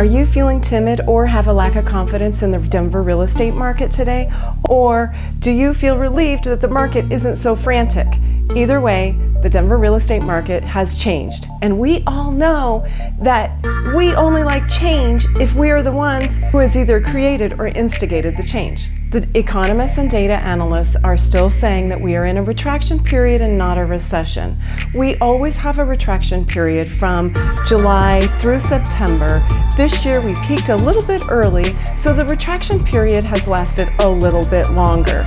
Are you feeling timid or have a lack of confidence in the Denver real estate market today? Or do you feel relieved that the market isn't so frantic? Either way, the Denver real estate market has changed. And we all know that we only like change if we are the ones who has either created or instigated the change. The economists and data analysts are still saying that we are in a retraction period and not a recession. We always have a retraction period from July through September. This year we peaked a little bit early, so the retraction period has lasted a little bit longer.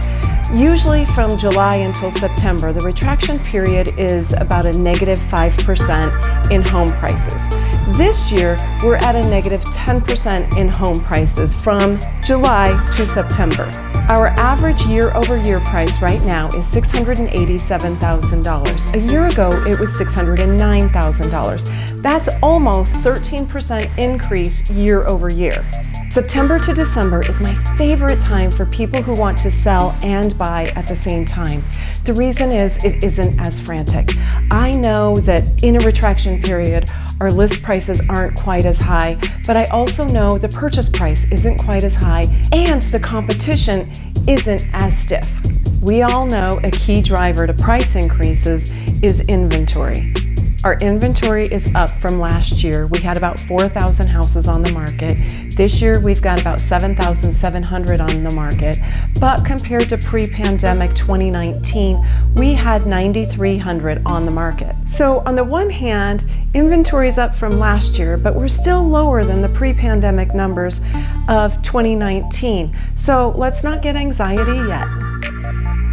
Usually from July until September, the retraction period is about a negative 5% in home prices. This year, we're at a negative 10% in home prices from July to September. Our average year-over-year price right now is $687,000. A year ago, it was $609,000. That's almost 13% increase year over year. September to December is my favorite time for people who want to sell and buy at the same time. The reason is it isn't as frantic. I know that in a retraction period, our list prices aren't quite as high, but I also know the purchase price isn't quite as high and the competition isn't as stiff. We all know a key driver to price increases is inventory. Our inventory is up from last year. We had about 4,000 houses on the market. This year we've got about 7,700 on the market. But compared to pre-pandemic 2019, we had 9,300 on the market. So on the one hand, inventory is up from last year, but we're still lower than the pre-pandemic numbers of 2019. So let's not get anxiety yet.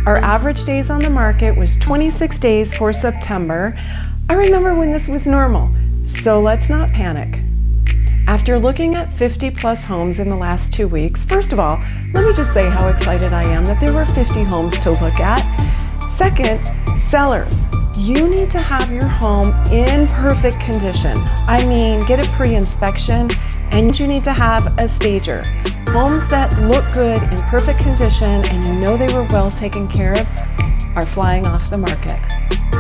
Our average days on the market was 26 days for September. I remember when this was normal, so let's not panic. After looking at 50 plus homes in the last 2 weeks, first of all, let me just say how excited I am that there were 50 homes to look at. Second, sellers, you need to have your home in perfect condition. I mean, get a pre-inspection, and you need to have a stager. Homes that look good in perfect condition and you know they were well taken care of are flying off the market.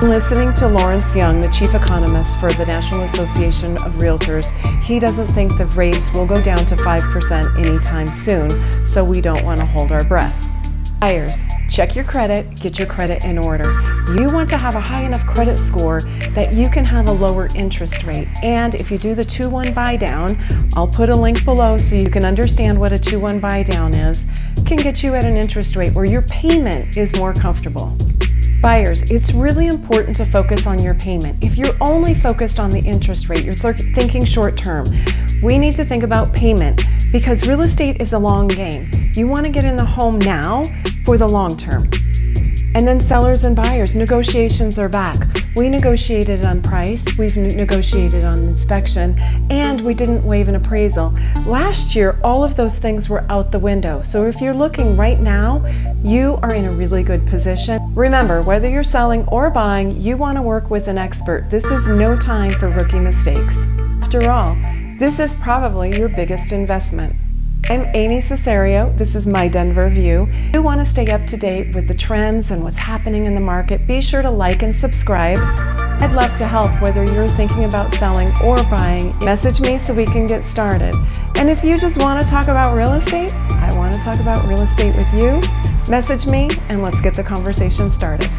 Listening to Lawrence Young, the chief economist for the National Association of Realtors, he doesn't think the rates will go down to 5% anytime soon, so we don't want to hold our breath. Buyers, check your credit, get your credit in order. You want to have a high enough credit score that you can have a lower interest rate. And if you do the 2-1 buy down, I'll put a link below so you can understand what a 2-1 buy down is, can get you at an interest rate where your payment is more comfortable. Buyers, it's really important to focus on your payment. If you're only focused on the interest rate, you're thinking short term. We need to think about payment because real estate is a long game. You want to get in the home now for the long term. And then sellers and buyers, negotiations are back. We negotiated on price, we've negotiated on inspection, and we didn't waive an appraisal. Last year, all of those things were out the window. So if you're looking right now, you are in a really good position. Remember, whether you're selling or buying, you want to work with an expert. This is no time for rookie mistakes. After all, this is probably your biggest investment. I'm Amy Cesario. This is my Denver View. If you want to stay up to date with the trends and what's happening in the market, be sure to like and subscribe. I'd love to help whether you're thinking about selling or buying. Message me so we can get started. And if you just want to talk about real estate, I want to talk about real estate with you. Message me and let's get the conversation started.